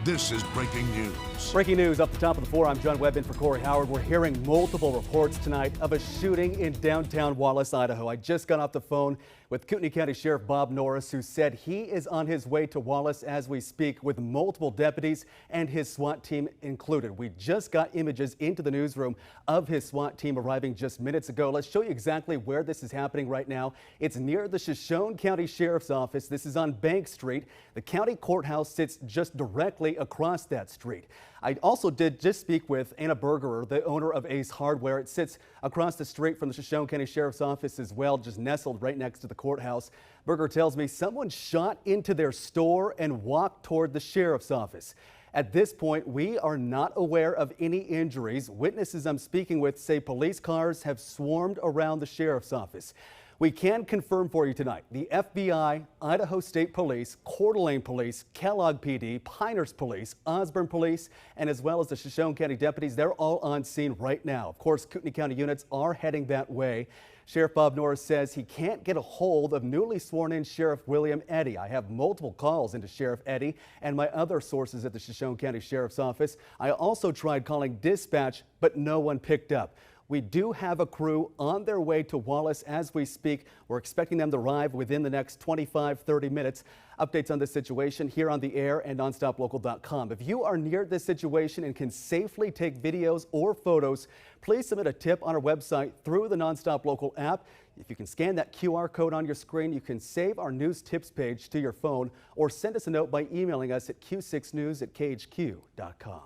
This is breaking news. Breaking news up the top of the floor. I'm John Webb in for Corey Howard. We're hearing multiple reports tonight of a shooting in downtown Wallace, Idaho. I just got off the phone with Kootenai County Sheriff Bob Norris, who said he is on his way to Wallace as we speak with multiple deputies and his SWAT team included. We just got images into the newsroom of his SWAT team arriving just minutes ago. Let's show you exactly where this is happening right now. It's near the Shoshone County Sheriff's Office. This is on Bank Street. The county courthouse sits just directly across that street. I also did just speak with Anna Bergerer, the owner of Ace Hardware. It sits across the street from the Shoshone County Sheriff's Office as well, just nestled right next to the courthouse. Bergerer tells me someone shot into their store and walked toward the sheriff's office. At this point, we are not aware of any injuries. Witnesses I'm speaking with say police cars have swarmed around the sheriff's office. We can confirm for you tonight, the FBI, Idaho State Police, Coeur d'Alene Police, Kellogg PD, Pinehurst Police, Osborne Police, and as well as the Shoshone County deputies, they're all on scene right now. Of course, Kootenai County units are heading that way. Sheriff Bob Norris says he can't get a hold of newly sworn-in Sheriff William Eddy. I have multiple calls into Sheriff Eddy and my other sources at the Shoshone County Sheriff's Office. I also tried calling dispatch, but no one picked up. We do have a crew on their way to Wallace as we speak. We're expecting them to arrive within the next 25-30 minutes. Updates on this situation here on the air and nonstoplocal.com. If you are near this situation and can safely take videos or photos, please submit a tip on our website through the Nonstop Local app. If you can scan that QR code on your screen, you can save our news tips page to your phone or send us a note by emailing us at q6news@khq.com.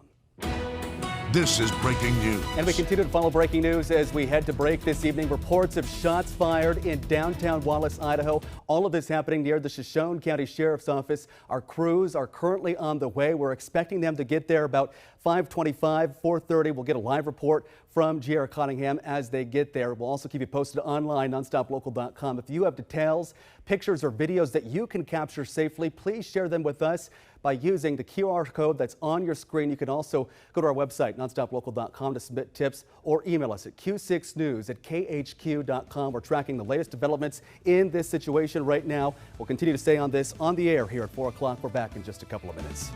This is breaking news. And we continue to follow breaking news as we head to break this evening. Reports of shots fired in downtown Wallace, Idaho. All of this happening near the Shoshone County Sheriff's Office. Our crews are currently on the way. We're expecting them to get there about 5:25, 4:30. We'll get a live report from J.R. Cottingham as they get there. We'll also keep you posted online, nonstoplocal.com. If you have details, pictures, or videos that you can capture safely, please share them with us by using the QR code that's on your screen. You can also go to our website, nonstoplocal.com, to submit tips or email us at q6news@khq.com. We're tracking the latest developments in this situation right now. We'll continue to stay on this on the air here at 4 o'clock. We're back in just a couple of minutes.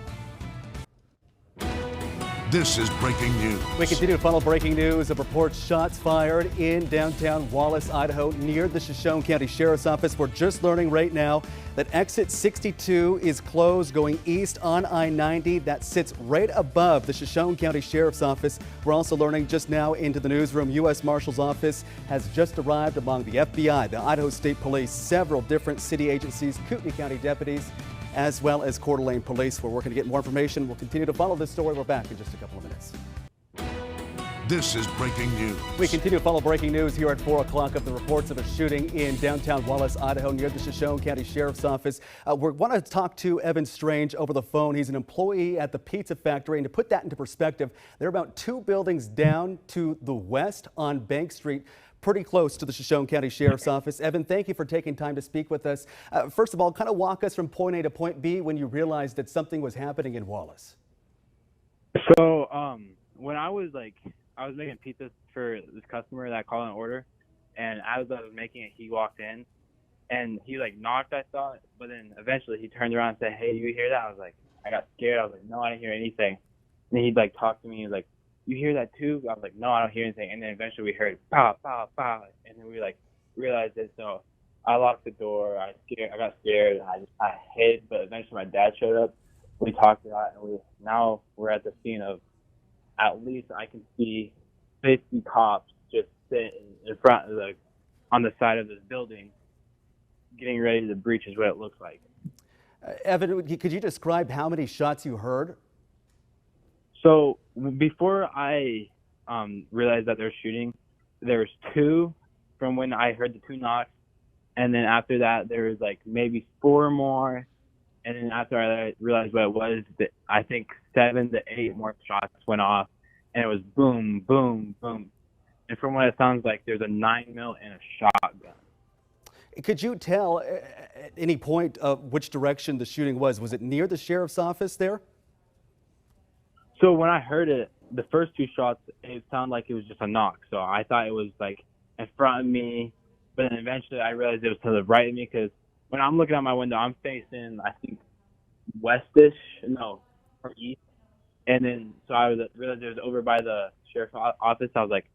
This is breaking news. We continue to follow breaking news of reports shots fired in downtown Wallace, Idaho, near the Shoshone County Sheriff's Office. We're just learning right now that exit 62 is closed going east on I-90. That sits right above the Shoshone County Sheriff's Office. We're also learning just now into the newsroom, U.S. Marshal's Office has just arrived among the FBI, the Idaho State Police, several different city agencies, Kootenai County deputies, as well as Coeur d'Alene Police. We're working to get more information. We'll continue to follow this story. We're back in just a couple of minutes. This is breaking news. We continue to follow breaking news here at 4 o'clock of the reports of a shooting in downtown Wallace, Idaho, near the Shoshone County Sheriff's Office. We want to talk to Evan Strange over the phone. He's an employee at the pizza factory. And to put that into perspective, they're about 2 buildings down to the west on Bank Street, pretty close to the Shoshone County Sheriff's Office. Evan, thank you for taking time to speak with us. First of all, kind of walk us from point A to point B when you realized that something was happening in Wallace. So when I was making pizzas for this customer that called an order, and as I was making it, he walked in, and he knocked, I thought, but then eventually he turned around and said, "Hey, you hear that?" I got scared. I was like, "No, I didn't hear anything." And then he'd talk to me. He was like, "You hear that too?" I was like, "No, I don't hear anything." And then eventually we heard pow, pow, pow, and then we realized it. So I locked the door. I got scared. I hid, but eventually my dad showed up. We talked a lot, and now we're at the scene of, at least I can see 50 cops just sitting in front of on the side of this building, getting ready to breach is what it looks like. Evan, could you describe how many shots you heard? So before I realized that they were shooting, there was 2 from when I heard the 2 knocks, and then after that there was maybe 4 more, and then after I realized what it was, I think 7 to 8 more shots went off, and it was boom, boom, boom. And from what it sounds like, there's a 9mm and a shotgun. Could you tell at any point which direction the shooting was? Was it near the sheriff's office there? So when I heard it, the first 2 shots, it sounded like it was just a knock. So I thought it was in front of me, but then eventually I realized it was to the right of me, because when I'm looking out my window, I'm facing, I think, from east. And then, so I realized it was over by the sheriff's office. I was like,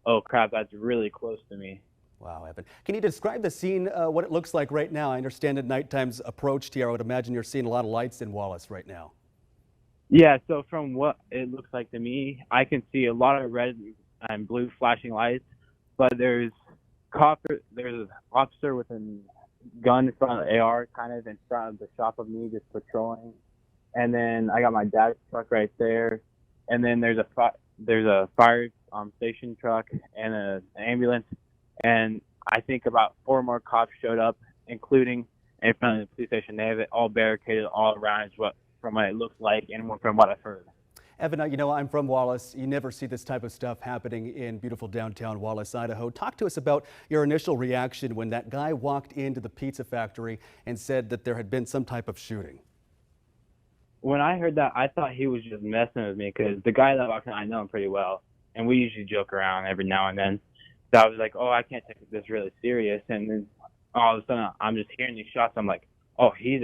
oh crap, that's really close to me. Wow, Evan. Can you describe the scene, what it looks like right now? I understand that nighttime's approached here. I would imagine you're seeing a lot of lights in Wallace right now. Yeah, so from what it looks like to me, I can see a lot of red and blue flashing lights, but there's an officer with a gun in front of the AR, kind of in front of the shop of me, just patrolling. And then I got my dad's truck right there, and then there's a fire station truck and an ambulance, and I think about 4 more cops showed up, including in front of the police station. They have it all barricaded all around, from what it looks like and from what I've heard. Evan, you know, I'm from Wallace. You never see this type of stuff happening in beautiful downtown Wallace, Idaho. Talk to us about your initial reaction when that guy walked into the pizza factory and said that there had been some type of shooting. When I heard that, I thought he was just messing with me, because the guy that walked in, I know him pretty well, and we usually joke around every now and then. So I was like, oh, I can't take this really serious. And then all of a sudden, I'm just hearing these shots. I'm like, oh, he's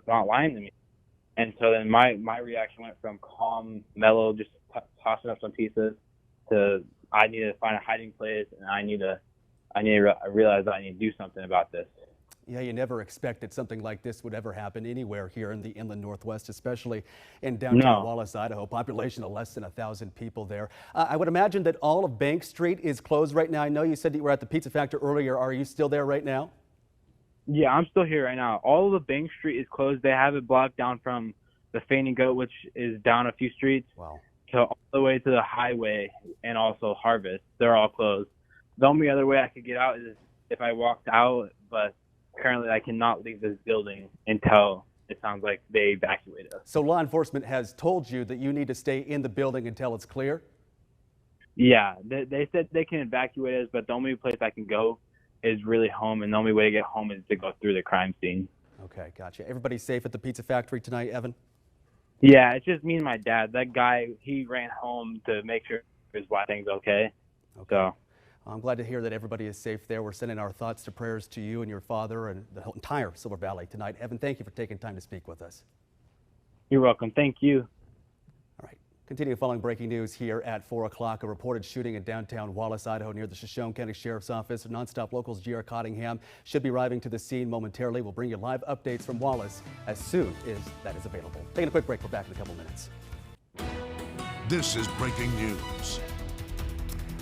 not lying to me. And so then my reaction went from calm, mellow, just tossing up some pieces, to I need to find a hiding place, and I realize that I need to do something about this. Yeah, you never expected something like this would ever happen anywhere here in the inland Northwest, especially in downtown Wallace, Idaho. Population of less than 1,000 people there. I would imagine that all of Bank Street is closed right now. I know you said you were at the pizza factory earlier. Are you still there right now? Yeah, I'm still here right now. All of the Bank Street is closed. They have it blocked down from the Fainting Goat, which is down a few streets, to all the way to the highway, and also Harvest. They're all closed. The only other way I could get out is if I walked out, but currently I cannot leave this building until it sounds like they evacuate us. So law enforcement has told you that you need to stay in the building until it's clear? Yeah, they said they can evacuate us, but the only place I can go is really home, and the only way to get home is to go through the crime scene. Okay, gotcha. Everybody safe at the pizza factory tonight, Evan? Yeah, it's just me and my dad. That guy, he ran home to make sure his wife thing's okay. So I'm glad to hear that everybody is safe there. We're sending our thoughts to prayers to you and your father and the entire Silver Valley tonight. Evan, thank you for taking time to speak with us. You're welcome. Thank you. All right. Continue following breaking news here at 4 o'clock. A reported shooting in downtown Wallace, Idaho, near the Shoshone County Sheriff's Office. Nonstop Locals G.R. Cottingham should be arriving to the scene momentarily. We'll bring you live updates from Wallace as soon as that is available. Taking a quick break. We're back in a couple minutes. This is breaking news.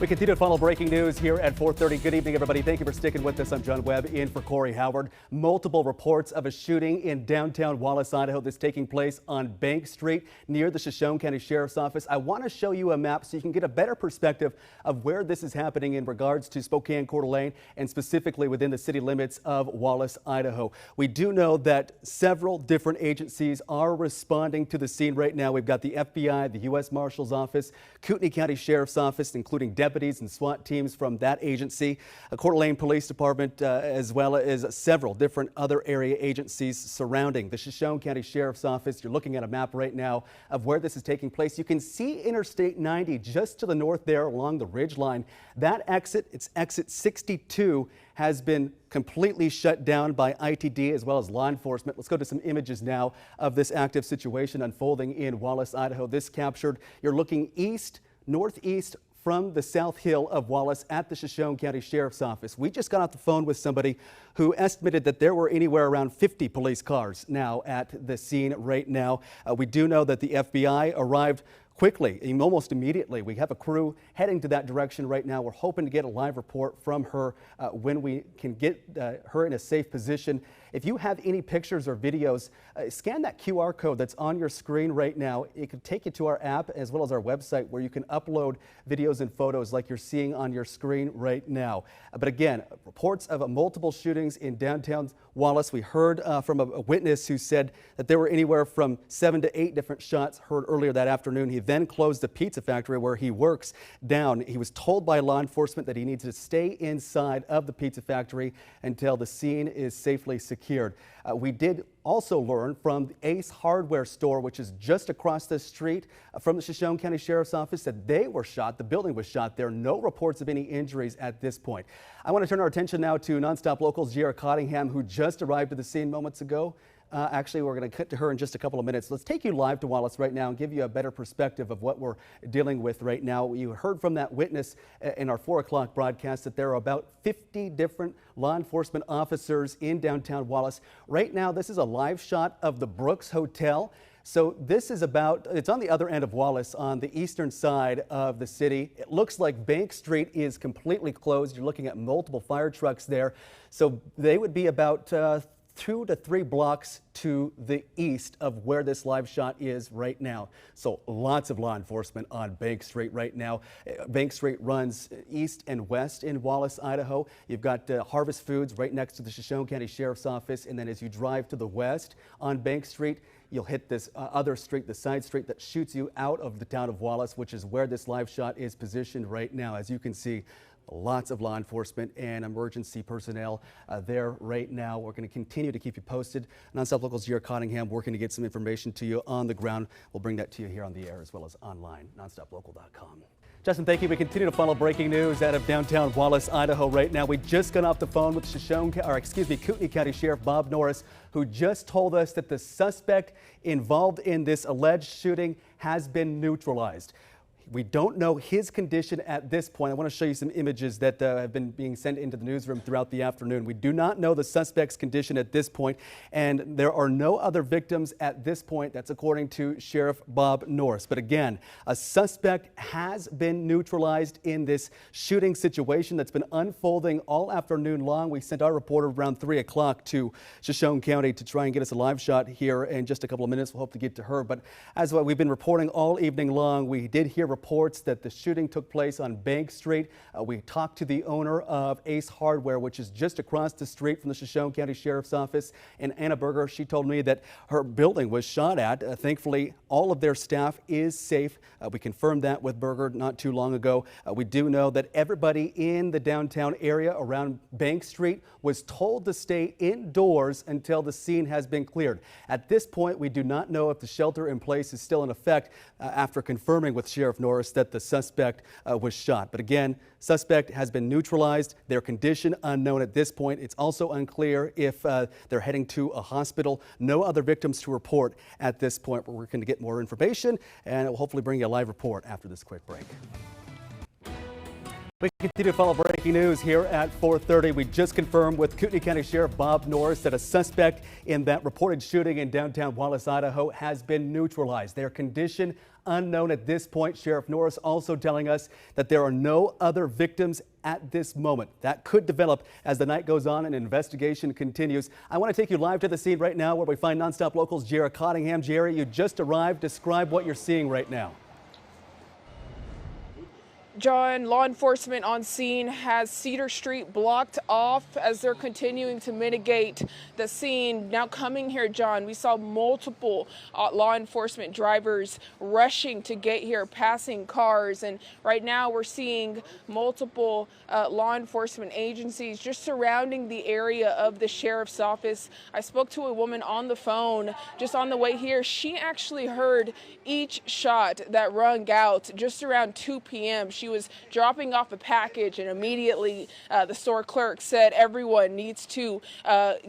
We continue to follow breaking news here at 4:30. Good evening, everybody. Thank you for sticking with us. I'm John Webb in for Corey Howard. Multiple reports of a shooting in downtown Wallace, Idaho that's taking place on Bank Street near the Shoshone County Sheriff's Office. I want to show you a map so you can get a better perspective of where this is happening in regards to Spokane, Coeur d'Alene, and specifically within the city limits of Wallace, Idaho. We do know that several different agencies are responding to the scene right now. We've got the FBI, the U.S. Marshal's Office, Kootenai County Sheriff's Office, including deputies and SWAT teams from that agency, a Coeur d'Alene Police Department, as well as several different other area agencies surrounding the Shoshone County Sheriff's Office. You're looking at a map right now of where this is taking place. You can see Interstate 90 just to the north there along the ridge line. That exit, it's exit 62, has been completely shut down by ITD as well as law enforcement. Let's go to some images now of this active situation unfolding in Wallace, Idaho. This captured, you're looking east, northeast from the South Hill of Wallace at the Shoshone County Sheriff's Office. We just got off the phone with somebody who estimated that there were anywhere around 50 police cars now at the scene right now. We do know that the FBI arrived quickly, almost immediately. We have a crew heading to that direction right now. We're hoping to get a live report from her when we can get her in a safe position. If you have any pictures or videos, scan that QR code that's on your screen right now. It could take you to our app as well as our website where you can upload videos and photos like you're seeing on your screen right now. But again, reports of multiple shootings in downtown Wallace. We heard from a witness who said that there were anywhere from 7 to 8 different shots heard earlier that afternoon. He then closed the pizza factory where he works down. He was told by law enforcement that he needs to stay inside of the pizza factory until the scene is safely secured. We did also learn from the Ace Hardware store, which is just across the street from the Shoshone County Sheriff's Office, that they were shot. The building was shot. There are no reports of any injuries at this point. I want to turn our attention now to Nonstop Locals G.R. Cottingham, who just arrived at the scene moments ago. Actually, we're going to cut to her in just a couple of minutes. Let's take you live to Wallace right now and give you a better perspective of what we're dealing with right now. You heard from that witness in our 4 o'clock broadcast that there are about 50 different law enforcement officers in downtown Wallace. Right now, this is a live shot of the Brooks Hotel. So this is it's on the other end of Wallace on the eastern side of the city. It looks like Bank Street is completely closed. You're looking at multiple fire trucks there. So they would be about 2 to 3 blocks to the east of where this live shot is right now. So lots of law enforcement on Bank Street right now. Bank Street runs east and west in Wallace, Idaho. You've got Harvest Foods right next to the Shoshone County Sheriff's Office. And then as you drive to the west on Bank Street, you'll hit this other street, the side street that shoots you out of the town of Wallace, which is where this live shot is positioned right now. As you can see, lots of law enforcement and emergency personnel there right now. We're going to continue to keep you posted. Nonstop Locals Jared Cottingham working to get some information to you on the ground. We'll bring that to you here on the air as well as online, nonstoplocal.com. Justin, thank you. We continue to follow breaking news out of downtown Wallace, Idaho right now. We just got off the phone with Kootenai County Sheriff Bob Norris, who just told us that the suspect involved in this alleged shooting has been neutralized. We don't know his condition at this point. I want to show you some images that have been being sent into the newsroom throughout the afternoon. We do not know the suspect's condition at this point, and there are no other victims at this point. That's according to Sheriff Bob Norris. But again, a suspect has been neutralized in this shooting situation that's been unfolding all afternoon long. We sent our reporter around 3 o'clock to Shoshone County to try and get us a live shot here in just a couple of minutes. We'll hope to get to her. But as we've been reporting all evening long, we did hear reports that the shooting took place on Bank Street. We talked to the owner of Ace Hardware, which is just across the street from the Shoshone County Sheriff's Office. And Anna Berger, she told me that her building was shot at. Thankfully, all of their staff is safe. We confirmed that with Berger not too long ago. We do know that everybody in the downtown area around Bank Street was told to stay indoors until the scene has been cleared. At this point, we do not know if the shelter in place is still in effect after confirming with Sheriff Norris that the suspect was shot. But again, suspect has been neutralized. Their condition unknown at this point. It's also unclear if they're heading to a hospital. No other victims to report at this point. We're working to get more information, and we'll hopefully bring you a live report after this quick break. We continue to follow breaking news here at 4:30. We just confirmed with Kootenai County Sheriff Bob Norris that a suspect in that reported shooting in downtown Wallace, Idaho has been neutralized. Their condition unknown at this point. Sheriff Norris also telling us that there are no other victims at this moment. That could develop as the night goes on and investigation continues. I want to take you live to the scene right now where we find Nonstop Locals Jared Cottingham. Jerry, you just arrived. Describe what you're seeing right now. John, law enforcement on scene has Cedar Street blocked off as they're continuing to mitigate the scene. Now coming here, John, we saw multiple law enforcement drivers rushing to get here, passing cars. And right now we're seeing multiple law enforcement agencies just surrounding the area of the sheriff's office. I spoke to a woman on the phone just on the way here. She actually heard each shot that rung out just around 2 p.m. She was dropping off a package, and immediately the store clerk said everyone needs to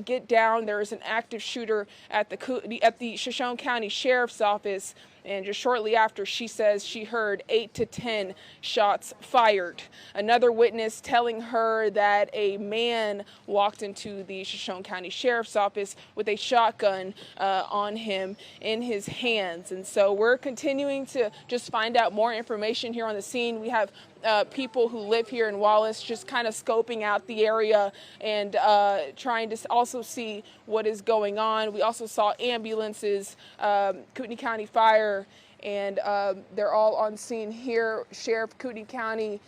get down. There is an active shooter at the Shoshone County Sheriff's Office. And just shortly after, she says she heard 8 to 10 shots fired. Another witness telling her that a man walked into the Shoshone County Sheriff's Office with a shotgun on him in his hands. And so we're continuing to just find out more information here on the scene. We have people who live here in Wallace just kind of scoping out the area and trying to also see what is going on. We also saw ambulances, Kootenai County Fire, and they're all on scene here. Sheriff Kootenai County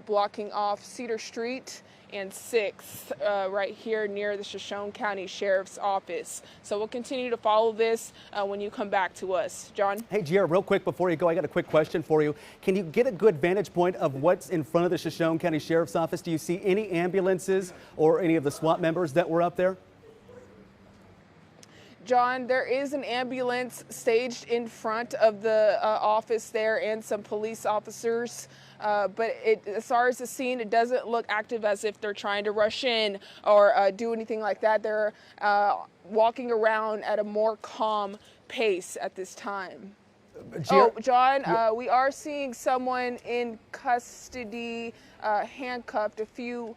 blocking off Cedar Street and 6th right here near the Shoshone County Sheriff's Office. So we'll continue to follow this when you come back to us. John? Hey, Jared, real quick before you go, I got a quick question for you. Can you get a good vantage point of what's in front of the Shoshone County Sheriff's Office? Do you see any ambulances or any of the SWAT members that were up there? John, there is an ambulance staged in front of the office there and some police officers. but as far as the scene, it doesn't look active as if they're trying to rush in or do anything like that. They're walking around at a more calm pace at this time. John, we are seeing someone in custody, handcuffed, a few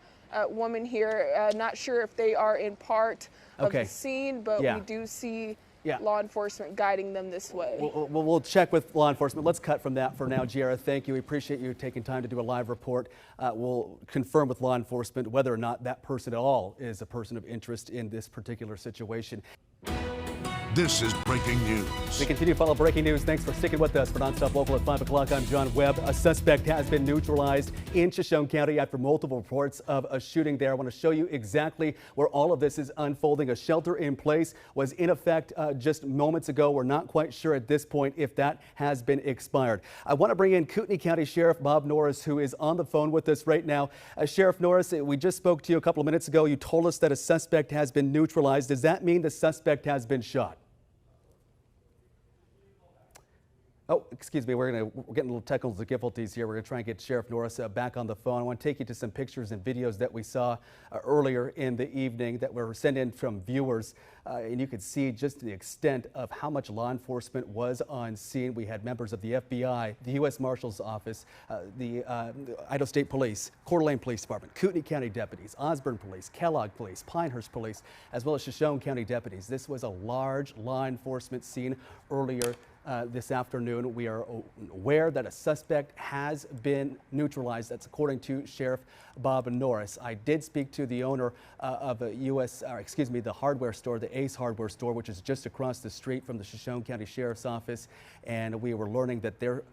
women here. Not sure if they are in part of the scene, but we do see law enforcement guiding them this way. We'll check with law enforcement. Let's cut from that for now. Giara, thank you. We appreciate you taking time to do a live report. We'll confirm with law enforcement whether or not that person at all is a person of interest in this particular situation. This is breaking news. We continue to follow breaking news. Thanks for sticking with us for Nonstop Local at 5 o'clock. I'm John Webb. A suspect has been neutralized in Shoshone County after multiple reports of a shooting there. I want to show you exactly where all of this is unfolding. A shelter in place was in effect just moments ago. We're not quite sure at this point if that has been expired. I want to bring in Kootenai County Sheriff Bob Norris, who is on the phone with us right now. Sheriff Norris, we just spoke to you a couple of minutes ago. You told us that a suspect has been neutralized. Does that mean the suspect has been shot? Oh, excuse me, we're getting a little technical difficulties here. We're going to try and get Sheriff Norris back on the phone. I want to take you to some pictures and videos that we saw earlier in the evening that were sent in from viewers. And you could see just the extent of how much law enforcement was on scene. We had members of the FBI, the U.S. Marshal's Office, the Idaho State Police, Coeur d'Alene Police Department, Kootenai County deputies, Osborne Police, Kellogg Police, Pinehurst Police, as well as Shoshone County deputies. This was a large law enforcement scene earlier this afternoon. We are aware that a suspect has been neutralized. That's according to Sheriff Bob Norris. I did speak to the owner of the hardware store, the Ace Hardware store, which is just across the street from the Shoshone County Sheriff's Office, and we were learning that their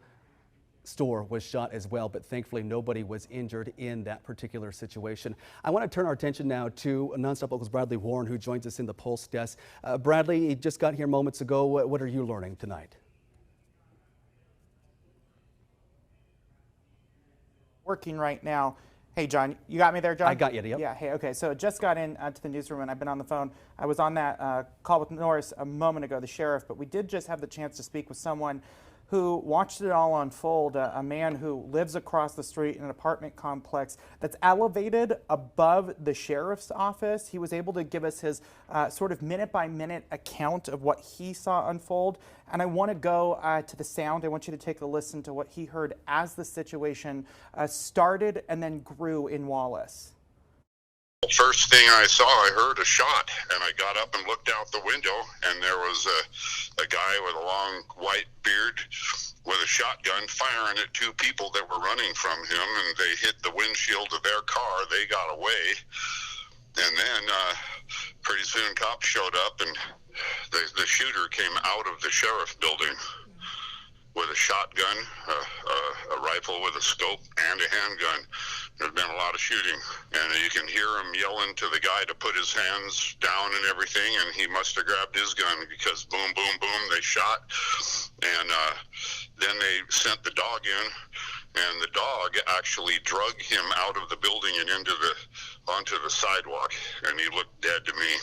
store was shot as well, but thankfully nobody was injured in that particular situation. I want to turn our attention now to Nonstop Local's Bradley Warren, who joins us in the Pulse desk. Bradley, you just got here moments ago. What are you learning tonight? Working right now. Hey, John, you got me there, John? I got you, yep. Yeah, hey, okay, so just got in to the newsroom and I've been on the phone. I was on that call with Norris a moment ago, the sheriff, but we did just have the chance to speak with someone who watched it all unfold, a man who lives across the street in an apartment complex that's elevated above the sheriff's office. He was able to give us his sort of minute-by-minute account of what he saw unfold. And I want to go to the sound. I want you to take a listen to what he heard as the situation started and then grew in Wallace. First thing I saw, I heard a shot, and I got up and looked out the window, and there was a guy with a long white beard with a shotgun firing at two people that were running from him, and they hit the windshield of their car. They got away, and then pretty soon cops showed up, and the shooter came out of the sheriff's building with a shotgun, a rifle with a scope, and a handgun. There's been a lot of shooting, and you can hear him yelling to the guy to put his hands down and everything, and he must have grabbed his gun because boom, boom, boom, they shot, and then they sent the dog in, and the dog actually drug him out of the building and onto the sidewalk, and he looked dead to me.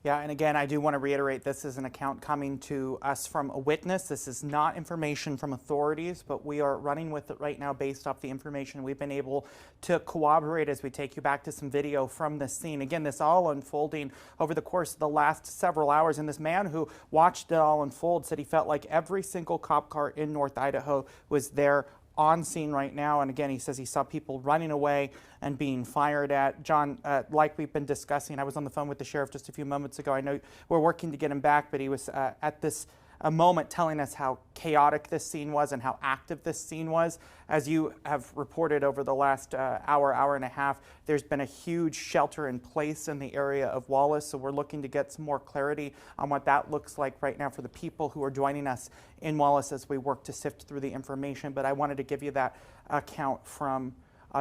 Yeah, and again, I do want to reiterate, this is an account coming to us from a witness. This is not information from authorities, but we are running with it right now based off the information we've been able to corroborate as we take you back to some video from this scene. Again, this all unfolding over the course of the last several hours, and this man who watched it all unfold said he felt like every single cop car in North Idaho was there on scene right now. And again, he says he saw people running away and being fired at. John, like we've been discussing, I was on the phone with the sheriff just a few moments ago. I know we're working to get him back, but he was at this moment telling us how chaotic this scene was and how active this scene was. As you have reported over the last hour and a half, there's been a huge shelter in place in the area of Wallace, so we're looking to get some more clarity on what that looks like right now for the people who are joining us in Wallace as we work to sift through the information. But I wanted to give you that account from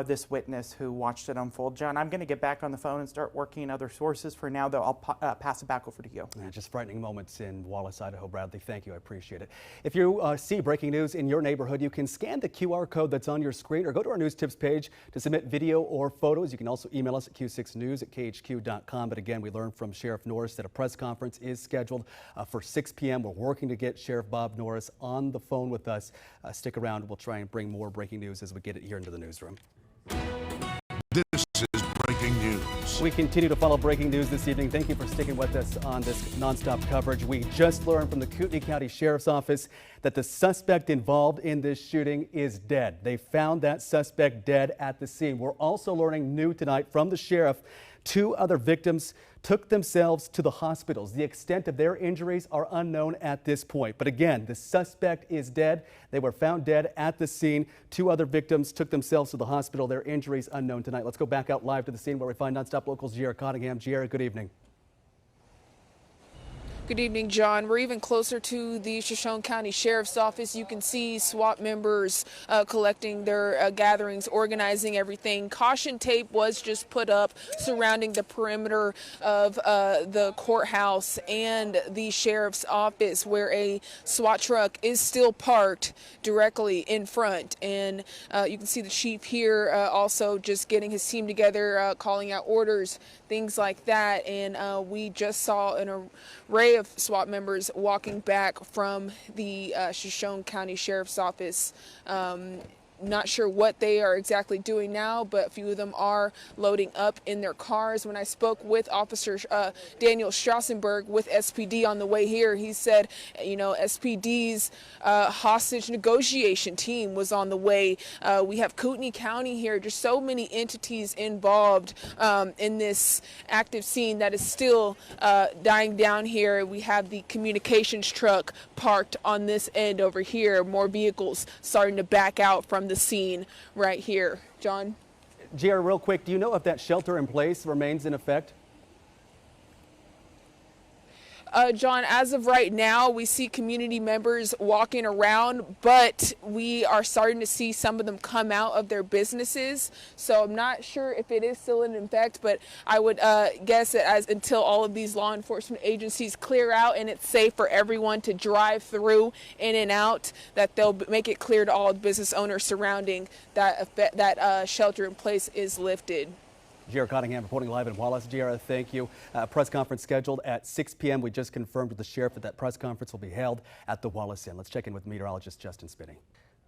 this witness who watched it unfold. John, I'm going to get back on the phone and start working other sources. For now, though, I'll pass it back over to you. Just frightening moments in Wallace, Idaho. Bradley, thank you. I appreciate it. If you see breaking news in your neighborhood, you can scan the QR code that's on your screen or go to our news tips page to submit video or photos. You can also email us at q6news@khq.com. But again, we learned from Sheriff Norris that a press conference is scheduled for 6 p.m. We're working to get Sheriff Bob Norris on the phone with us. Stick around. We'll try and bring more breaking news as we get it here into the newsroom. This is breaking news. We continue to follow breaking news this evening. Thank you for sticking with us on this nonstop coverage. We just learned from the Kootenai County Sheriff's Office that the suspect involved in this shooting is dead. They found that suspect dead at the scene. We're also learning new tonight from the sheriff. 2 other victims took themselves to the hospitals. The extent of their injuries are unknown at this point. But again, the suspect is dead. They were found dead at the scene. 2 other victims took themselves to the hospital. Their injuries unknown tonight. Let's go back out live to the scene where we find Nonstop Local's Giera Cottingham. Giera, good evening. Good evening, John. We're even closer to the Shoshone County Sheriff's Office. You can see SWAT members collecting their gatherings, organizing everything. Caution tape was just put up surrounding the perimeter of the courthouse and the Sheriff's Office, where a SWAT truck is still parked directly in front. And you can see the chief here also just getting his team together, calling out orders, things like that. And we just saw an array of SWAT members walking back from the Shoshone County Sheriff's Office. Not sure what they are exactly doing now, but a few of them are loading up in their cars. When I spoke with Officer Daniel Strassenberg with SPD on the way here, he said, you know, SPD's hostage negotiation team was on the way. We have Kootenai County here, just so many entities involved in this active scene that is still dying down here. We have the communications truck parked on this end over here, more vehicles starting to back out from the scene right here. John? Giera, real quick, do you know if that shelter in place remains in effect? John, as of right now, we see community members walking around, but we are starting to see some of them come out of their businesses. So I'm not sure if it is still in effect, but I would guess that as until all of these law enforcement agencies clear out and it's safe for everyone to drive through in and out, that they'll make it clear to all business owners surrounding that shelter in place is lifted. Giera Cottingham reporting live in Wallace. Giera, thank you. Press conference scheduled at 6 p.m. We just confirmed with the sheriff that press conference will be held at the Wallace Inn. Let's check in with meteorologist Justin Spinney.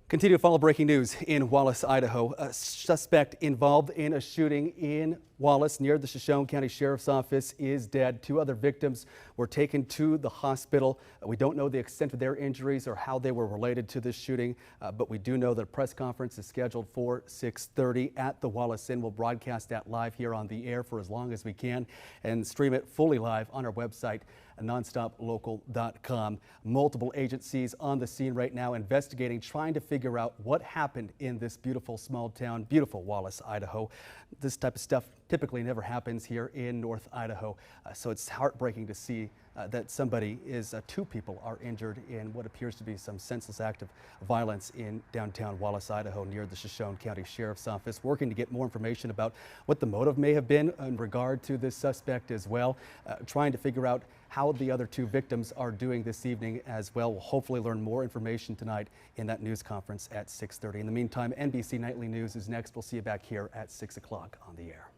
Continue to follow breaking news in Wallace, Idaho. A suspect involved in a shooting in Wallace near the Shoshone County Sheriff's Office is dead. 2 other victims were taken to the hospital. We don't know the extent of their injuries or how they were related to this shooting, but we do know that a press conference is scheduled for 6:30 at the Wallace Inn. We'll broadcast that live here on the air for as long as we can and stream it fully live on our website, nonstoplocal.com. Multiple agencies on the scene right now investigating, trying to figure out what happened in this beautiful small town, beautiful Wallace, Idaho. This type of stuff typically never happens here in North Idaho, so it's heartbreaking to see that 2 people are injured in what appears to be some senseless act of violence in downtown Wallace, Idaho, near the Shoshone County Sheriff's Office. Working to get more information about what the motive may have been in regard to this suspect as well. Trying to figure out how the other 2 victims are doing this evening as well. We'll hopefully learn more information tonight in that news conference at 6:30. In the meantime, NBC Nightly News is next. We'll see you back here at 6 o'clock on the air.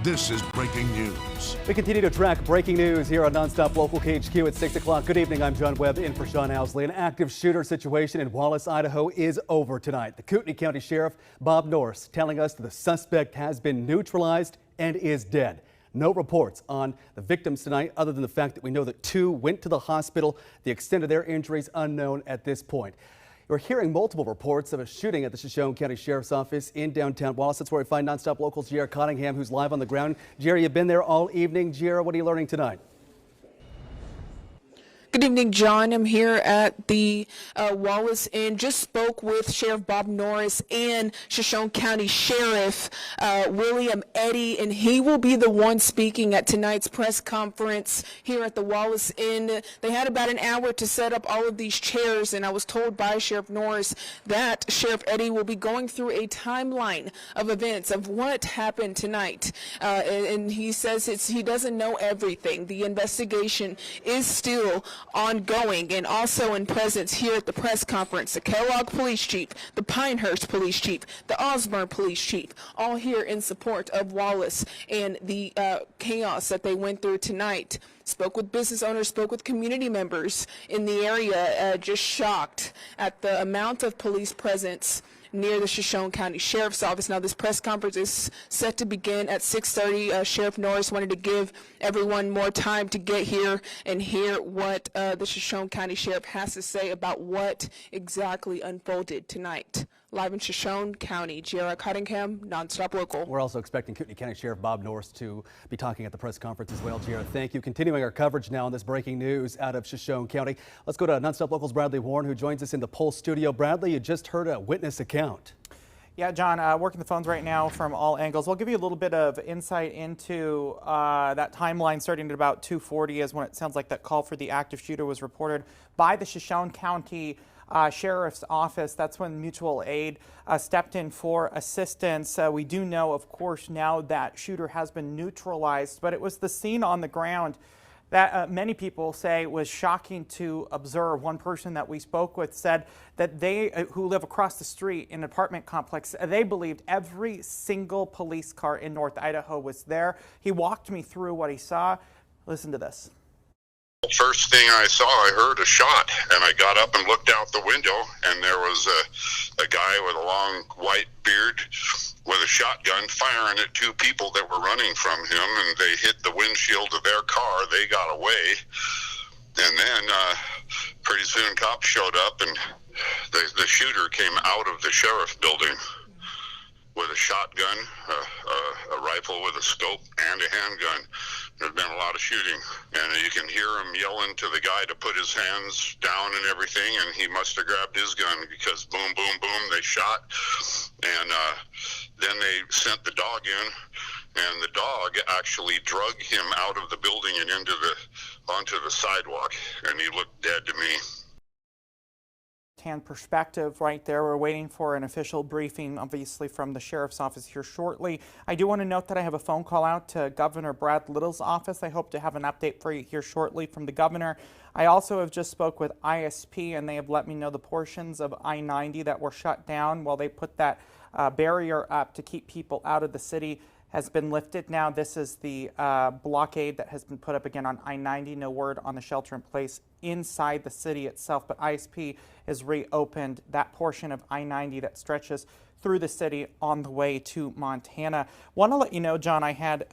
This is breaking news. We continue to track breaking news here on Nonstop Local KHQ at 6 o'clock. Good evening, I'm John Webb in for Sean Housley. An active shooter situation in Wallace, Idaho is over tonight. The Kootenai County Sheriff Bob Norris telling us that the suspect has been neutralized and is dead. No reports on the victims tonight other than the fact that we know that 2 went to the hospital. The extent of their injuries unknown at this point. We're hearing multiple reports of a shooting at the Shoshone County Sheriff's Office in downtown Wallace. That's where we find Nonstop Local's Giera Cottingham, who's live on the ground. Giera, you've been there all evening. Giera, what are you learning tonight? Good evening, John. I'm here at the Wallace Inn. Just spoke with Sheriff Bob Norris and Shoshone County Sheriff William Eddy, and he will be the one speaking at tonight's press conference here at the Wallace Inn. They had about an hour to set up all of these chairs, and I was told by Sheriff Norris that Sheriff Eddy will be going through a timeline of events of what happened tonight. And he says he doesn't know everything. The investigation is still ongoing, and also in presence here at the press conference, the Kellogg Police Chief, the Pinehurst Police Chief, the Osborne Police Chief, all here in support of Wallace and the chaos that they went through tonight. Spoke with business owners, spoke with community members in the area, just shocked at the amount of police presence near the Shoshone County Sheriff's Office. Now, this press conference is set to begin at 6:30. Sheriff Norris wanted to give everyone more time to get here and hear what the Shoshone County Sheriff has to say about what exactly unfolded tonight. Live in Shoshone County, J.R. Cottingham, Nonstop Local. We're also expecting Kootenai County Sheriff Bob Norris to be talking at the press conference as well. J.R., thank you. Continuing our coverage now on this breaking news out of Shoshone County. Let's go to Nonstop Local's Bradley Warren, who joins us in the Pulse studio. Bradley, you just heard a witness account. Yeah, John, working the phones right now from all angles. We'll give you a little bit of insight into that timeline starting at about 2:40 is when it sounds like that call for the active shooter was reported by the Shoshone County Sheriff's Office. That's when mutual aid stepped in for assistance. We do know, of course, now that shooter has been neutralized, but it was the scene on the ground that many people say was shocking to observe. One person that we spoke with said that they, who live across the street in an apartment complex, they believed every single police car in North Idaho was there. He walked me through what he saw. Listen to this. First thing I saw, I heard a shot, and I got up and looked out the window, and there was a guy with a long white beard with a shotgun firing at two people that were running from him, and they hit the windshield of their car. They got away, and then pretty soon cops showed up, and the shooter came out of the sheriff building with a shotgun, a rifle with a scope, and a handgun. There's been a lot of shooting, and you can hear him yelling to the guy to put his hands down and everything, and he must have grabbed his gun because boom, boom, boom, they shot, and then they sent the dog in, and the dog actually drug him out of the building and onto the sidewalk, and he looked dead to me. Perspective right there. We're waiting for an official briefing, obviously, from the Sheriff's Office here shortly. I do want to note that I have a phone call out to Governor Brad Little's office. I hope to have an update for you here shortly from the governor. I also have just spoke with ISP, and they have let me know the portions of I-90 that were shut down while they put that barrier up to keep people out of the city has been lifted. Now this is the blockade that has been put up again on I-90. No word on the shelter in place inside the city itself, but ISP has reopened that portion of I-90 that stretches through the city on the way to Montana. Want to let you know, John, I had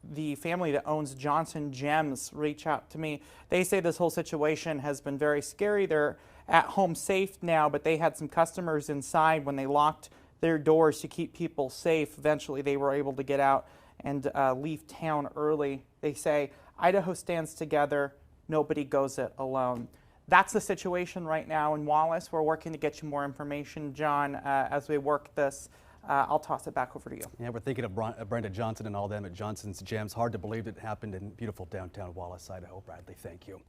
the family that owns Johnson Gems reach out to me. They say this whole situation has been very scary. They're at home safe now, but they had some customers inside when they locked their doors to keep people safe. Eventually they were able to get out and leave town early. They say Idaho stands together, nobody goes it alone. That's the situation right now in Wallace. We're working to get you more information, John, as we work this. I'll toss it back over to you. Yeah, we're thinking of Brenda Johnson and all them at Johnson's Gems. Hard to believe it happened in beautiful downtown Wallace, Idaho. Bradley, thank you.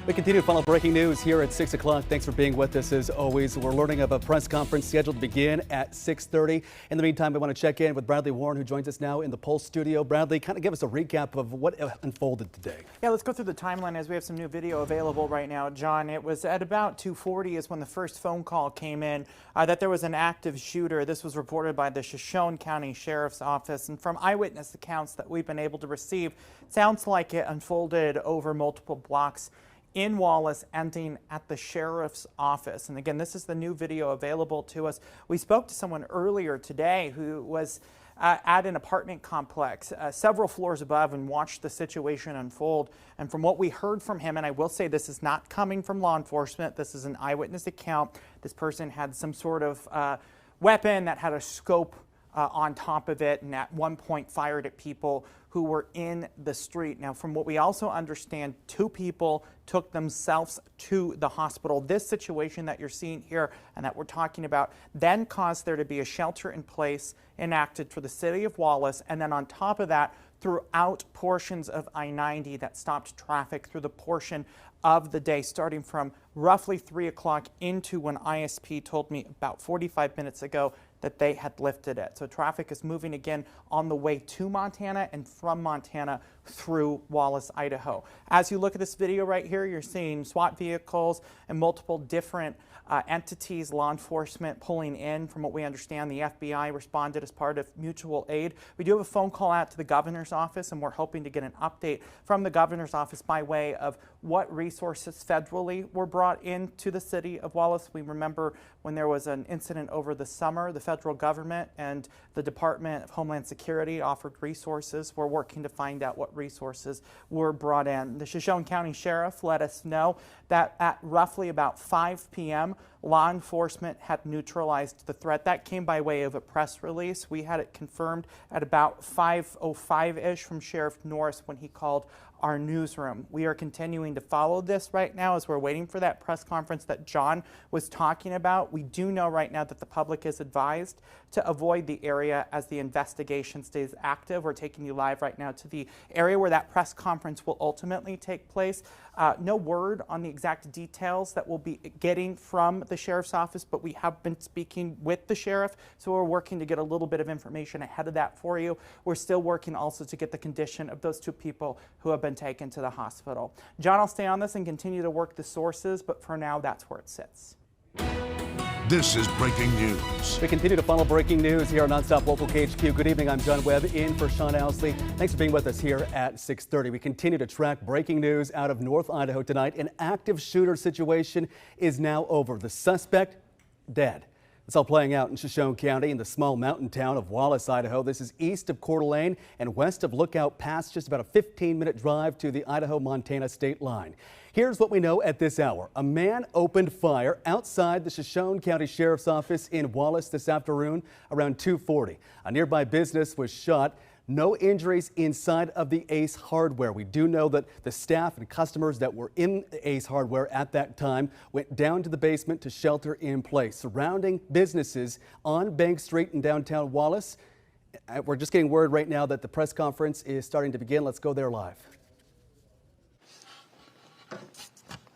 We continue to follow breaking news here at 6 o'clock. Thanks for being with us as always. We're learning of a press conference scheduled to begin at 6:30. In the meantime, we want to check in with Bradley Warren, who joins us now in the Pulse studio. Bradley, kind of give us a recap of what unfolded today. Yeah, let's go through the timeline as we have some new video available right now. John, it was at about 2:40 is when the first phone call came in that there was an active shooter. This was reported by the Shoshone County Sheriff's Office, and from eyewitness accounts that we've been able to receive, it sounds like it unfolded over multiple blocks in Wallace, ending at the Sheriff's Office. And again, this is the new video available to us. We spoke to someone earlier today who was at an apartment complex several floors above and watched the situation unfold. And from what we heard from him, and I will say this is not coming from law enforcement, this is an eyewitness account. This person had some sort of weapon that had a scope on top of it, and at one point fired at people who were in the street. Now, from what we also understand, 2 people took themselves to the hospital. This situation that you're seeing here and that we're talking about then caused there to be a shelter in place enacted for the city of Wallace, and then on top of that, throughout portions of I-90 that stopped traffic through the portion of the day, starting from roughly 3 o'clock into when ISP told me about 45 minutes ago that they had lifted it. So traffic is moving again on the way to Montana and from Montana through Wallace, Idaho. As you look at this video right here, you're seeing SWAT vehicles and multiple different entities, law enforcement pulling in. From what we understand, the FBI responded as part of mutual aid. We do have a phone call out to the governor's office, and we're hoping to get an update from the governor's office by way of what resources federally were brought into the city of Wallace. We remember when there was an incident over the summer, the federal government and the Department of Homeland Security offered resources. We're working to find out what resources were brought in. The Shoshone County Sheriff let us know that at roughly about 5 p.m., law enforcement had neutralized the threat. That came by way of a press release. We had it confirmed at about 5:05-ish from Sheriff Norris when he called our newsroom. We are continuing to follow this right now as we're waiting for that press conference that John was talking about. We do know right now that the public is advised to avoid the area as the investigation stays active. We're taking you live right now to the area where that press conference will ultimately take place. No word on the exact details that we'll be getting from the sheriff's office, but we have been speaking with the sheriff, so we're working to get a little bit of information ahead of that for you. We're still working also to get the condition of those 2 people who have been taken to the hospital. John, I'll stay on this and continue to work the sources, but for now, that's where it sits. This is breaking news. We continue to follow breaking news here on Nonstop Local KHQ. Good evening, I'm John Webb in for Sean Owsley. Thanks for being with us here at 6:30. We continue to track breaking news out of North Idaho tonight. An active shooter situation is now over. The suspect dead. It's all playing out in Shoshone County in the small mountain town of Wallace, Idaho. This is east of Coeur d'Alene and west of Lookout Pass, just about a 15-minute drive to the Idaho-Montana state line. Here's what we know at this hour. A man opened fire outside the Shoshone County Sheriff's Office in Wallace this afternoon around 2:40. A nearby business was shot. No injuries inside of the Ace Hardware. We do know that the staff and customers that were in Ace Hardware at that time went down to the basement to shelter in place. Surrounding businesses on Bank Street in downtown Wallace, we're just getting word right now that the press conference is starting to begin. Let's go there live.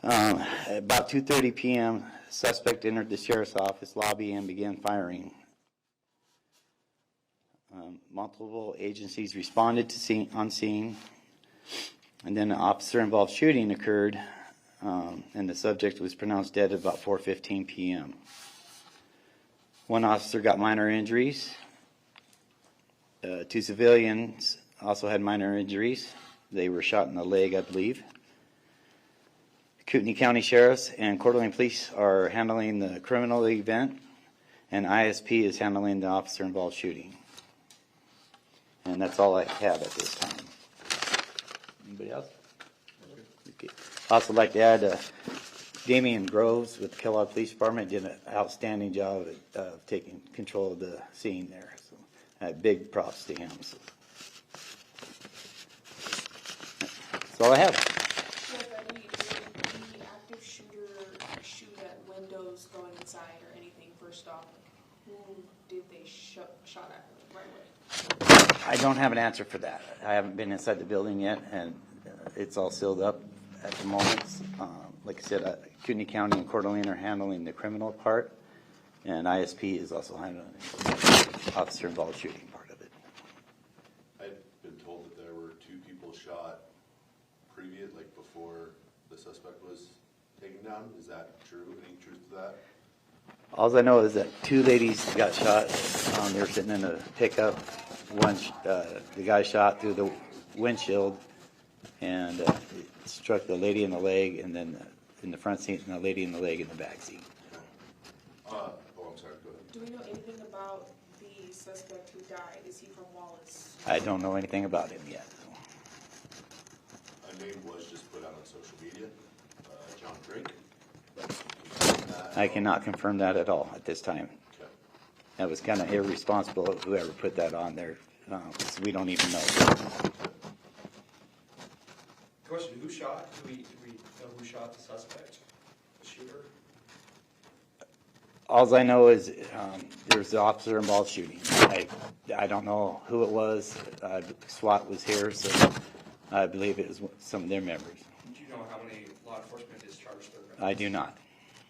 About 2:30 p.m., suspect entered the sheriff's office lobby and began firing. Multiple agencies responded to on scene, and then an officer-involved shooting occurred, and the subject was pronounced dead at about 4:15 p.m. One officer got minor injuries. 2 civilians also had minor injuries. They were shot in the leg, I believe. Kootenai County Sheriffs and Coeur d'Alene Police are handling the criminal event, and ISP is handling the officer-involved shooting. And that's all I have at this time. Anybody else? Okay. I'd also like to add Damian Groves with the Kellogg Police Department did an outstanding job of taking control of the scene there. So big props to him. So. That's all I have. Did the active shooter shoot at windows going inside or anything? First off, who did they shot at right away? I don't have an answer for that. I haven't been inside the building yet, and it's all sealed up at the moment. Like I said, Kootenai County and Coeur d'Alene are handling the criminal part, and ISP is also handling the officer-involved shooting part of it. I've been told that there were 2 people shot before the suspect was taken down. Is that true? Any truth to that? All I know is that 2 ladies got shot. They were sitting in a pickup. The guy shot through the windshield and it struck the lady in the leg, and then in the front seat, and the lady in the leg in the back seat. I'm sorry. Go ahead. Do we know anything about the suspect who died? Is he from Wallace? I don't know anything about him yet. A name was just put out on social media. John Drake. I cannot confirm that at all at this time. Okay. That was kind of irresponsible of whoever put that on there. 'Cause we don't even know. Question, who shot? Do we know who shot the suspect, the shooter? All I know is there's the officer involved shooting. I don't know who it was. SWAT was here, so I believe it was some of their members. Do you know how many law enforcement discharged their members? I do not.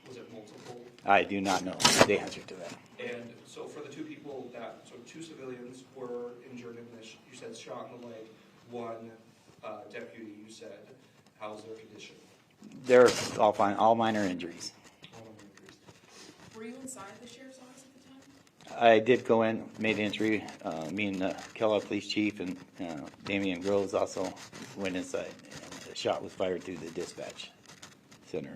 Was it multiple? I do not know the answer to that. And so for the two people so 2 civilians were injured in this, you said shot in the leg, 1 deputy, you said, how's their condition? They're all fine, all minor injuries. Were you inside the sheriff's office at the time? I did go in, made entry. Me and Kellogg Police Chief and Damian Groves also went inside. And a shot was fired through the dispatch center,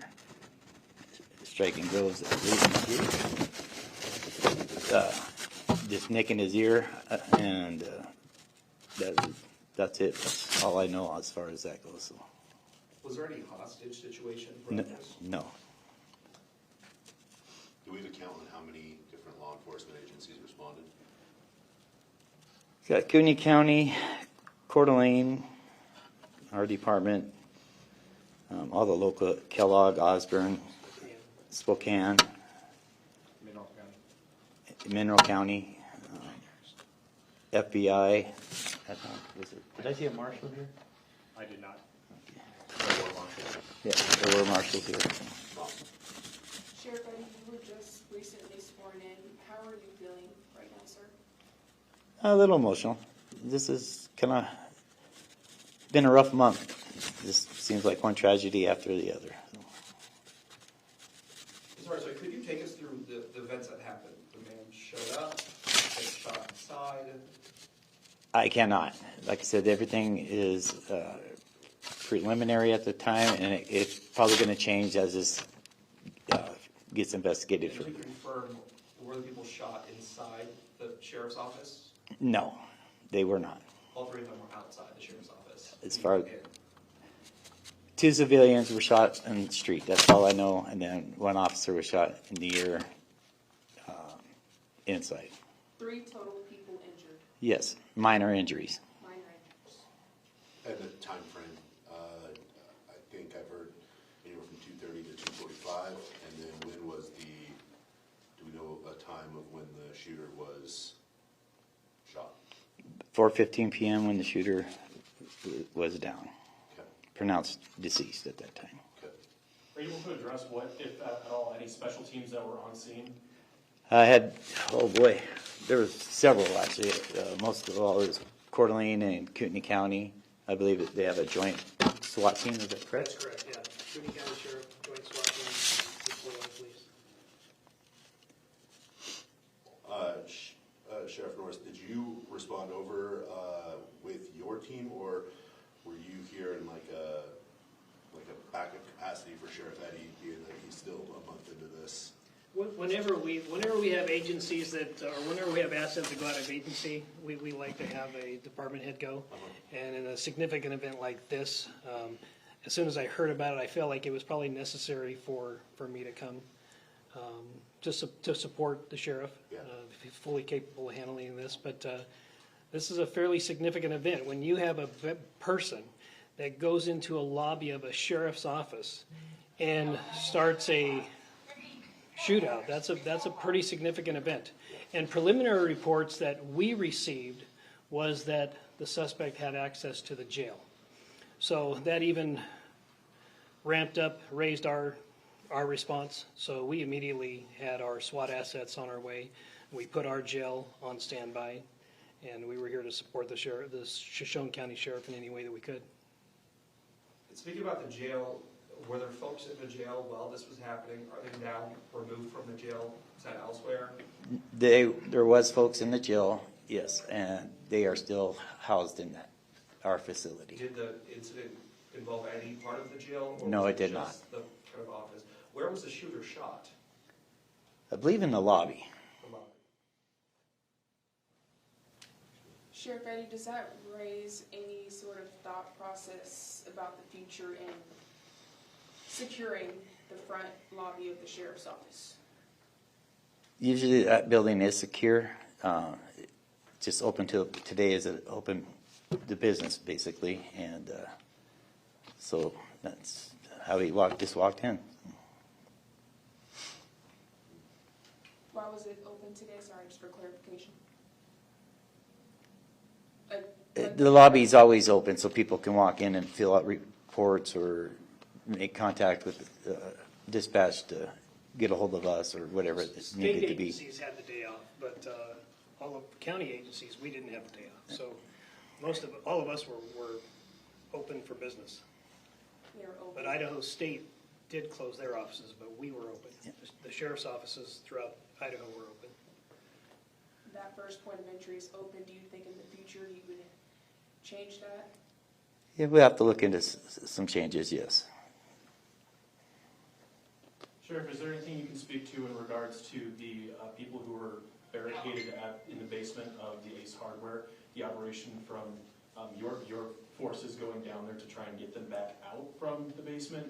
striking Groves at least just nicking his ear, and that's it. That's all I know as far as that goes. So. Was there any hostage situation? No. Do we have a count on how many different law enforcement agencies responded? Got Kootenai County, Coeur d'Alene, our department, all the local, Kellogg, Osborne, Spokane, Mineral County, FBI. Did I see a marshal here? I did not. Yeah, there were marshals here. Sheriff Eddie, you were just recently sworn in. How are you feeling right now, sir? A little emotional. This is kind of been a rough month. This seems like one tragedy after the other. Sorry, so could you take us through the events that happened? The man showed up, got shot inside. I cannot. Like I said, everything is preliminary at the time, and it's probably going to change as this gets investigated. Can you confirm, were the people shot inside the sheriff's office? No, they were not. All 3 of them were outside the sheriff's office. As far as 2 civilians were shot in the street. That's all I know. And then 1 officer was shot in the ear inside. 3 total people injured. Yes, minor injuries. Minor injuries. And the time frame, I think I've heard anywhere from 2:30 to 2:45, and then when was do we know a time of when the shooter was shot? 4:15 p.m. when the shooter was down. Okay. Pronounced deceased at that time. Okay. Are you able to address what, if at all, any special teams that were on scene? I had, oh boy, there was several actually. Most of all is Coeur d'Alene and Kootenai County. I believe that they have a joint SWAT team. Is that correct? That's correct, yeah. Kootenai County Sheriff, Joint SWAT Team, Police. Sheriff Norris, did you respond over with your team, or were you here in like a backup capacity for Sheriff Eddie, being that he's still a month into this? Whenever we have agencies that, or whenever we have assets that go out of agency, we like to have a department head go. And in a significant event like this, as soon as I heard about it, I felt like it was probably necessary for me to come to support the sheriff. Yeah. He's fully capable of handling this, but this is a fairly significant event. When you have a person that goes into a lobby of a sheriff's office and starts a shootout, that's a pretty significant event. And preliminary reports that we received was that the suspect had access to the jail. So that even ramped up, raised our response. So we immediately had our SWAT assets on our way. We put our jail on standby, and we were here to support the sheriff, the Shoshone County Sheriff, in any way that we could. Speaking about the jail, were there folks in the jail while this was happening? Are they now removed from the jail, sent elsewhere? There was folks in the jail, yes, and they are still housed in our facility. Did the incident involve any part of the jail? Or No, was it did just the kind of office? Where was the shooter shot? I believe in the lobby. The lobby. Sheriff Eddie, does that raise any sort of thought process about the future in securing the front lobby of the sheriff's office? Usually that building is secure. Just open till today is open to business basically, and so that's how he just walked in. Why was it open today? Sorry, just for clarification. The lobby's always open so people can walk in and fill out reports or make contact with dispatch to get a hold of us or whatever it's needed to be. State agencies had the day off, but all of county agencies, we didn't have the day off. So all of us were open for business. We were open. But Idaho State did close their offices, but we were open. Yeah. The sheriff's offices throughout Idaho were open. That first point of entry is open. Do you think in the future you would change that? Yeah, we'll have to look into some changes, yes. Sheriff, is there anything you can speak to in regards to the people who were barricaded in the basement of the Ace Hardware, the operation from your forces going down there to try and get them back out from the basement?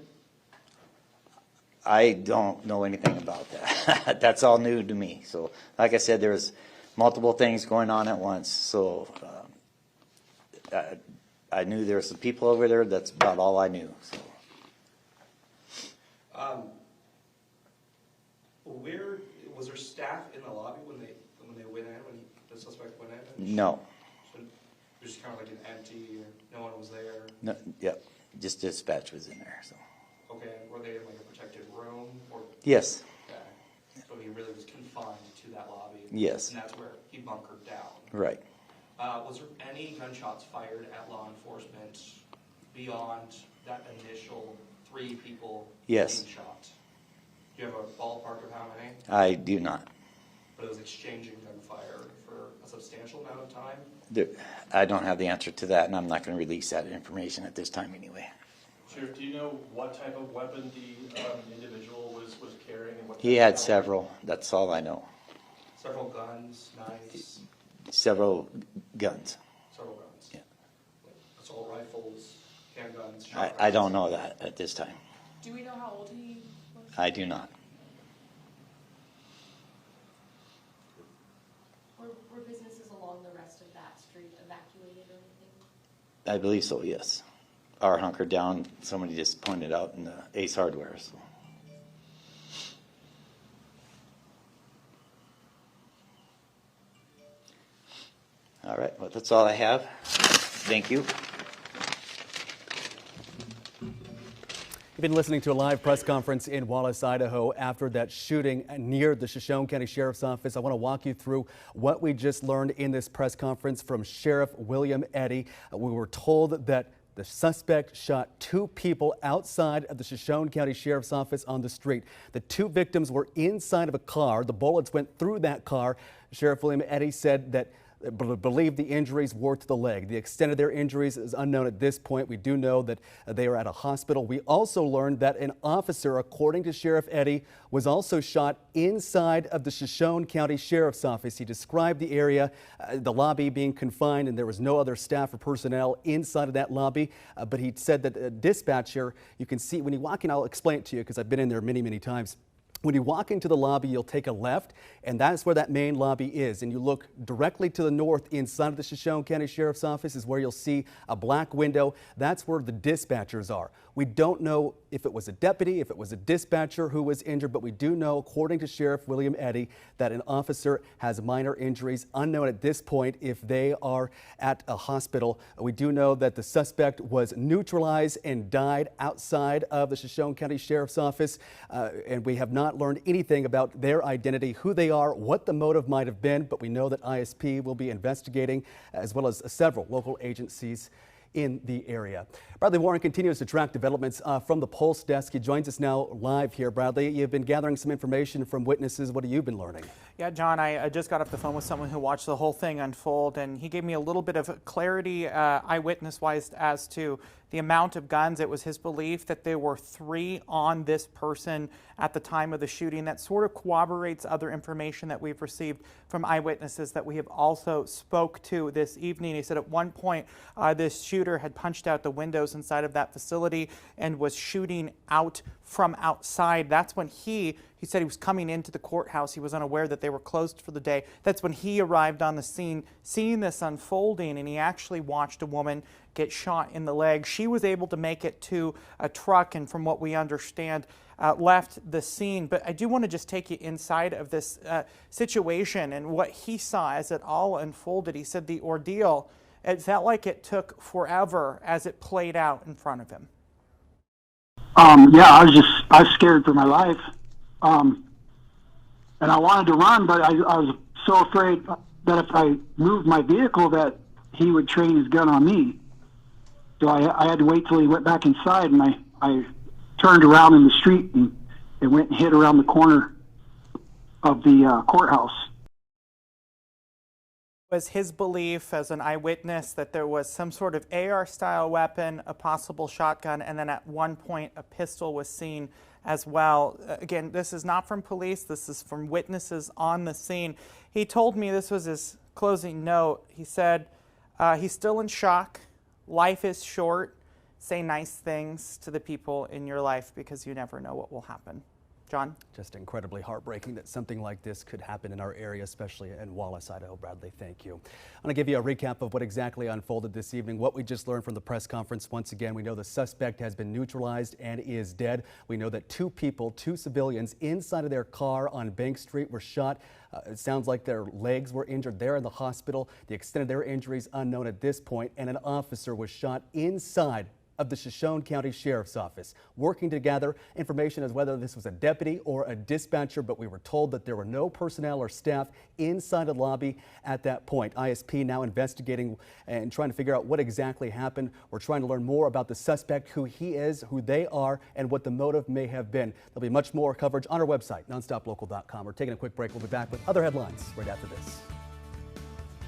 I don't know anything about that. That's all new to me. So, like I said, there's multiple things going on at once. So, I knew there were some people over there. That's about all I knew. So. Where was there staff in the lobby when they went in, when the suspect went in? No. So it was just kind of like an empty, no one was there. No. Yep. Just dispatch was in there. So. Okay, were they in like a protected room or? Yes. Okay. So he really was confined to that lobby. Yes. And that's where he bunkered down. Right. Was there any gunshots fired at law enforcement beyond that initial 3 people Yes. being shot? Do you have a ballpark of how many? I do not. But it was exchanging gunfire for a substantial amount of time? I don't have the answer to that, and I'm not going to release that information at this time anyway. Sheriff, do you know what type of weapon the individual was carrying? And what He type had of several. That's all I know. Several guns, knives, Several guns. several guns. Yeah. Assault rifles, handguns, I shotguns. don't know that at this time. Do we know how old he was? I do not. Were businesses along the rest of that street evacuated or anything? I believe so, yes. Our hunkered down, somebody just pointed out in the Ace Hardware. So. All right, well, that's all I have. Thank you. You've been listening to a live press conference in Wallace, Idaho after that shooting near the Shoshone County Sheriff's Office. I want to walk you through what we just learned in this press conference from Sheriff William Eddy. We were told that the suspect shot 2 people outside of the Shoshone County Sheriff's Office on the street. The 2 victims were inside of a car. The bullets went through that car. Sheriff William Eddy said that believe the injuries were to the leg. The extent of their injuries is unknown at this point. We do know that they are at a hospital. We also learned that an officer, according to Sheriff Eddy, was also shot inside of the Shoshone County Sheriff's Office. He described the area, the lobby being confined, and there was no other staff or personnel inside of that lobby. But he said that the dispatcher, you can see when you walk in, I'll explain it to you because I've been in there many, many times. When you walk into the lobby, you'll take a left, and that's where that main lobby is. And you look directly to the north inside of the Shoshone County Sheriff's Office is where you'll see a black window. That's where the dispatchers are. We don't know if it was a deputy, if it was a dispatcher who was injured, but we do know, according to Sheriff William Eddy, that an officer has minor injuries. Unknown at this point if they are at a hospital. We do know that the suspect was neutralized and died outside of the Shoshone County Sheriff's Office, and we have not learned anything about their identity, who they are, what the motive might have been, but we know that ISP will be investigating, as well as several local agencies in the area. Bradley Warren continues to track developments from the Pulse desk. He joins us now live here. Bradley, you've been gathering some information from witnesses. What have you been learning? Yeah, John, I just got off the phone with someone who watched the whole thing unfold, and he gave me a little bit of clarity eyewitness-wise as to the amount of guns. It was his belief that there were 3 on this person at the time of the shooting. That sort of corroborates other information that we've received from eyewitnesses that we have also spoke to this evening. He said at one point this shooter had punched out the windows inside of that facility and was shooting out from outside. That's when he said he was coming into the courthouse. He was unaware that they were closed for the day. That's when he arrived on the scene, seeing this unfolding, and he actually watched a woman get shot in the leg. She was able to make it to a truck, and from what we understand, left the scene. But I do want to just take you inside of this situation and what he saw as it all unfolded. He said the ordeal, it felt like it took forever as it played out in front of him. Yeah, I was scared for my life. And I wanted to run, but I was so afraid that if I moved my vehicle that he would train his gun on me. So I had to wait till he went back inside, and I turned around in the street and went and hid around the corner of the courthouse. Was his belief as an eyewitness that there was some sort of AR-style weapon, a possible shotgun, and then at one point a pistol was seen as well. Again, this is not from police. This is from witnesses on the scene. He told me, this was his closing note, he said, he's still in shock. Life is short. Say nice things to the people in your life because you never know what will happen. John? Just incredibly heartbreaking that something like this could happen in our area, especially in Wallace, Idaho. Bradley, thank you. I'm going to give you a recap of what exactly unfolded this evening, what we just learned from the press conference. Once again, we know the suspect has been neutralized and is dead. We know that two civilians inside of their car on Bank Street were shot. It sounds like their legs were injured. They're in the hospital. The extent of their injuries unknown at this point, and an officer was shot inside of the Shoshone County Sheriff's Office, working to gather information as whether this was a deputy or a dispatcher, but we were told that there were no personnel or staff inside the lobby at that point. ISP now investigating and trying to figure out what exactly happened. We're trying to learn more about the suspect, who he is, who they are, and what the motive may have been. There'll be much more coverage on our website, nonstoplocal.com. We're taking a quick break. We'll be back with other headlines right after this.